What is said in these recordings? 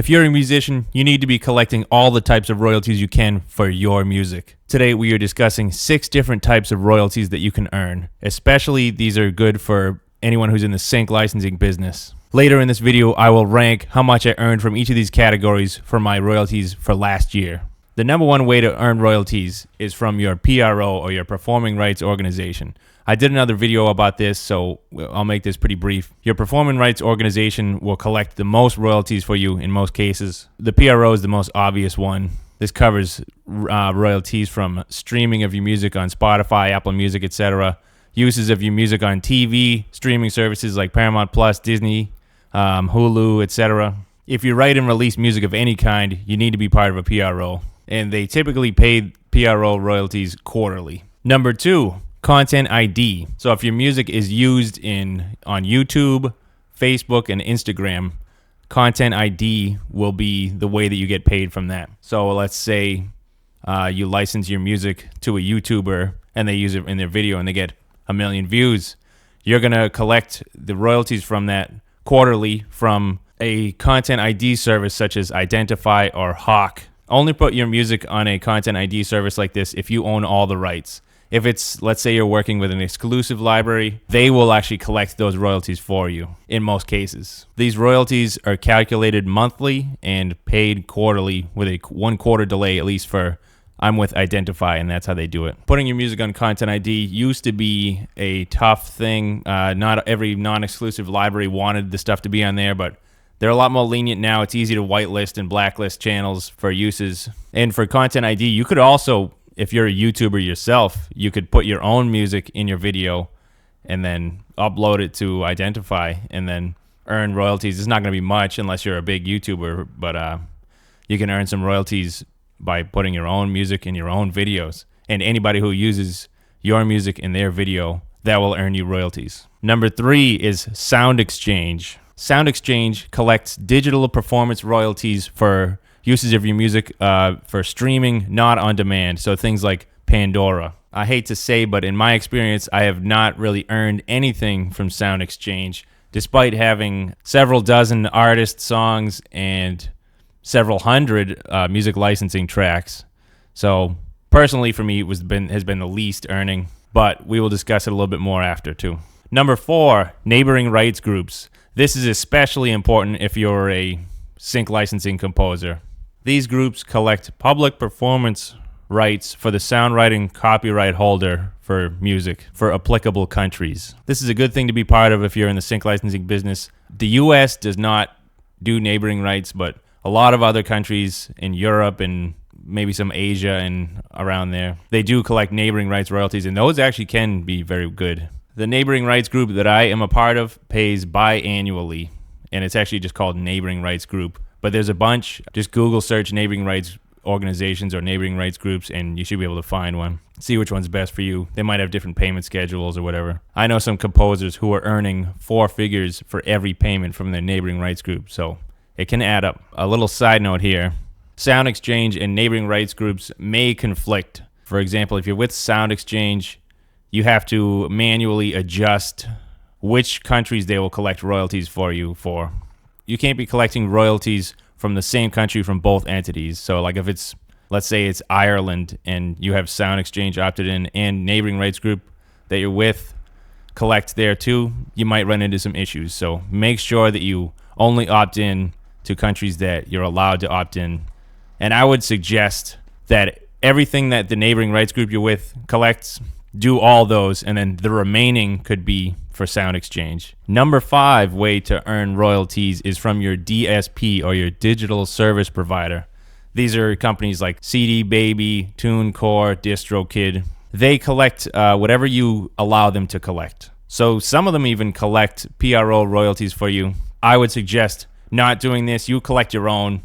If you're a musician, you need to be collecting all the types of royalties you can for your music. Today, we are discussing 6 different types of royalties that you can earn. Especially, these are good for anyone who's in the sync licensing business. Later in this video, I will rank how much I earned from each of these categories for my royalties for last year. The number one way to earn royalties is from your PRO or your performing rights organization. I did another video about this, so I'll make this pretty brief. Your performing rights organization will collect the most royalties for you in most cases. The PRO is the most obvious one. This covers royalties from streaming of your music on Spotify, Apple Music, etc., uses of your music on TV, streaming services like Paramount Plus, Disney, Hulu, etc. If you write and release music of any kind, you need to be part of a PRO, and they typically pay PRO royalties quarterly. Number 2, content ID. So if your music is used on YouTube, Facebook, and Instagram, content ID will be the way that you get paid from that. So let's say you license your music to a YouTuber and they use it in their video and they get 1 million views. You're going to collect the royalties from that quarterly from a content ID service such as Identify or Hawk. Only put your music on a content ID service like this if you own all the rights. If it's, let's say you're working with an exclusive library, they will actually collect those royalties for you in most cases. These royalties are calculated monthly and paid quarterly with a 1 quarter delay, at least for I'm with Identify, and that's how they do it. Putting your music on content ID used to be a tough thing. Not every non-exclusive library wanted the stuff to be on there, but they're a lot more lenient now. It's easy to whitelist and blacklist channels for uses. And for content ID, you could also, if you're a YouTuber yourself, you could put your own music in your video and then upload it to Identify and then earn royalties. It's not going to be much unless you're a big YouTuber, but you can earn some royalties by putting your own music in your own videos. And anybody who uses your music in their video, that will earn you royalties. Number 3 is Sound Exchange. Sound Exchange collects digital performance royalties for uses of your music for streaming, not on demand. So things like Pandora. I hate to say, but in my experience, I have not really earned anything from Sound Exchange, despite having several dozen artist songs and several hundred music licensing tracks. So personally for me, it has been the least earning, but we will discuss it a little bit more after too. Number 4, neighboring rights groups. This is especially important if you're a sync licensing composer. These groups collect public performance rights for the songwriting copyright holder for music for applicable countries. This is a good thing to be part of if you're in the sync licensing business. The US does not do neighboring rights, but a lot of other countries in Europe and maybe some Asia and around there, they do collect neighboring rights royalties, and those actually can be very good. The neighboring rights group that I am a part of pays biannually, and it's actually just called Neighboring Rights Group. But there's a bunch. Just Google search neighboring rights organizations or neighboring rights groups, and you should be able to find one. See which one's best for you. They might have different payment schedules or whatever. I know some composers who are earning 4 figures for every payment from their neighboring rights group, so it can add up. A little side note here. Sound Exchange and neighboring rights groups may conflict. For example, if you're with Sound Exchange, you have to manually adjust which countries they will collect royalties for you for. You can't be collecting royalties from the same country from both entities. So like if it's, let's say it's Ireland and you have Sound Exchange opted in and neighboring rights group that you're with collect there too, you might run into some issues. So make sure that you only opt in to countries that you're allowed to opt in. And I would suggest that everything that the neighboring rights group you're with collects, do all those, and then the remaining could be for Sound Exchange. Number 5 way to earn royalties is from your DSP or your digital service provider. These are companies like CD Baby, TuneCore, DistroKid. They collect whatever you allow them to collect. So some of them even collect PRO royalties for you. I would suggest not doing this. You collect your own.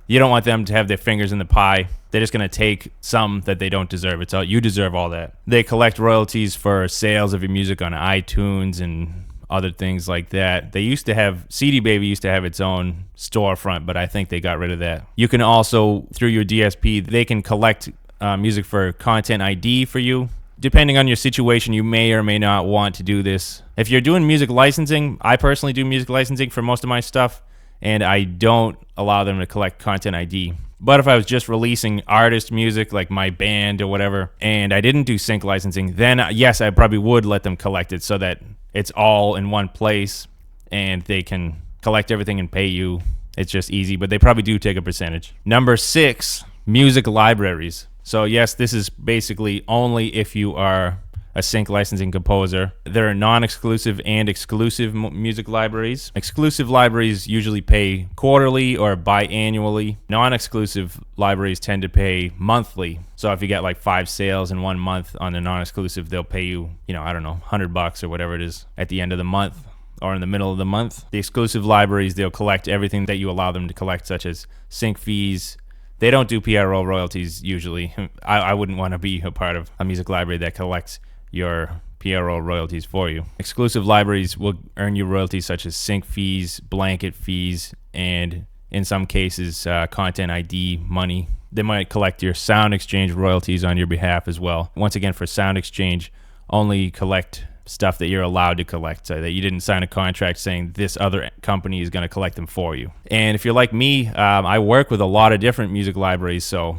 You don't want them to have their fingers in the pie. They're just going to take some that they don't deserve. It's all, you deserve all that. They collect royalties for sales of your music on iTunes and other things like that. They used to have, CD Baby used to have its own storefront, but I think they got rid of that. You can also, through your DSP, they can collect music for content ID for you. Depending on your situation, you may or may not want to do this. If you're doing music licensing, I personally do music licensing for most of my stuff, and I don't allow them to collect content ID. But if I was just releasing artist music, like my band or whatever, and I didn't do sync licensing, then yes, I probably would let them collect it so that it's all in one place and they can collect everything and pay you. It's just easy, but they probably do take a percentage. Number 6, music libraries. So yes, this is basically only if you are a sync licensing composer. There are non-exclusive and exclusive music libraries. Exclusive libraries usually pay quarterly or biannually. Non-exclusive libraries tend to pay monthly. So if you get like 5 sales in 1 month on the non-exclusive, they'll pay you, I don't know, $100 or whatever it is at the end of the month or in the middle of the month. The exclusive libraries, they'll collect everything that you allow them to collect, such as sync fees. They don't do PRO royalties usually. I wouldn't want to be a part of a music library that collects your PRO royalties for you. Exclusive libraries will earn you royalties such as sync fees, blanket fees, and in some cases, content ID money. They might collect your sound exchange royalties on your behalf as well. Once again, for sound exchange, only collect stuff that you're allowed to collect, so that you didn't sign a contract saying this other company is going to collect them for you. And if you're like me, I work with a lot of different music libraries, so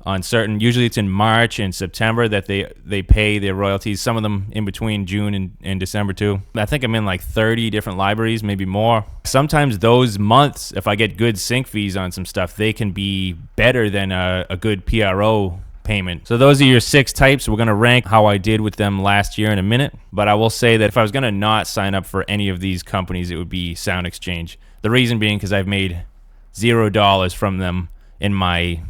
on certain, usually it's in March and September that they pay their royalties, some of them in between June and December too. I think I'm in like 30 different libraries, maybe more. Sometimes those months, if I get good sync fees on some stuff, they can be better than a good PRO payment. So those are your 6 types. We're going to rank how I did with them last year in a minute, but I will say that if I was going to not sign up for any of these companies, it would be Sound Exchange. The reason being because I've made $0 from them in my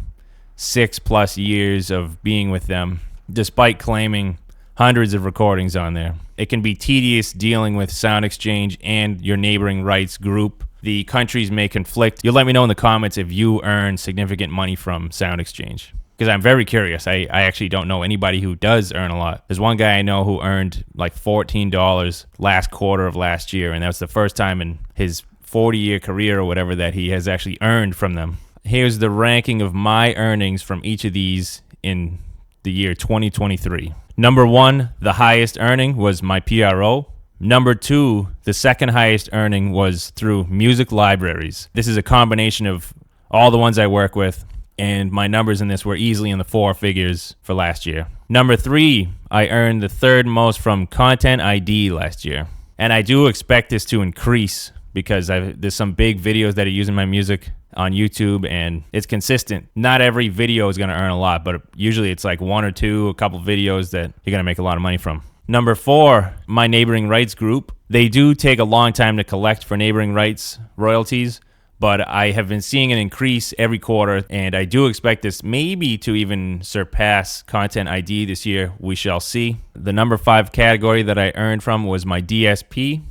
6+ years of being with them, despite claiming hundreds of recordings on there. It can be tedious dealing with Sound Exchange and your neighboring rights group. The countries may conflict. You'll let me know in the comments if you earn significant money from Sound Exchange, because I'm very curious. I actually don't know anybody who does earn a lot. There's one guy I know who earned like $14 last quarter of last year, and that was the first time in his 40-year career or whatever that he has actually earned from them. Here's the ranking of my earnings from each of these in the year 2023. Number 1, the highest earning was my PRO. Number 2, the second highest earning was through music libraries. This is a combination of all the ones I work with, and my numbers in this were easily in the 4 figures for last year. Number 3, I earned the 3rd most from content ID last year. And I do expect this to increase because there's some big videos that are using my music on YouTube, and it's consistent. Not every video is going to earn a lot, but usually it's like 1 or 2, a couple videos that you're going to make a lot of money from. Number 4, my neighboring rights group. They do take a long time to collect for neighboring rights royalties, but I have been seeing an increase every quarter, and I do expect this maybe to even surpass Content ID this year. We shall see. The number 5 category that I earned from was my DSP.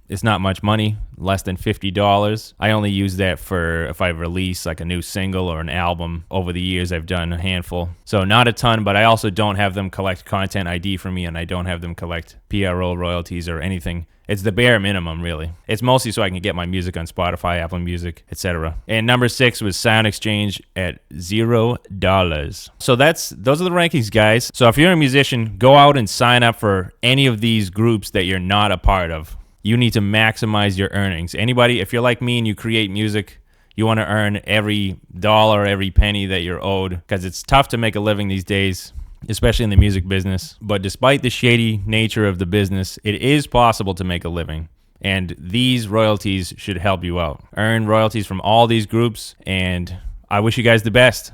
It's not much money, less than $50. I only use that for if I release like a new single or an album. Over the years, I've done a handful. So not a ton, but I also don't have them collect Content ID for me, and I don't have them collect PRO royalties or anything. It's the bare minimum, really. It's mostly so I can get my music on Spotify, Apple Music, etc. And number 6 was Sound Exchange at $0. So those are the rankings, guys. So if you're a musician, go out and sign up for any of these groups that you're not a part of. You need to maximize your earnings. Anybody, if you're like me and you create music, you want to earn every dollar, every penny that you're owed, because it's tough to make a living these days, especially in the music business. But despite the shady nature of the business, it is possible to make a living. And these royalties should help you out. Earn royalties from all these groups, and I wish you guys the best.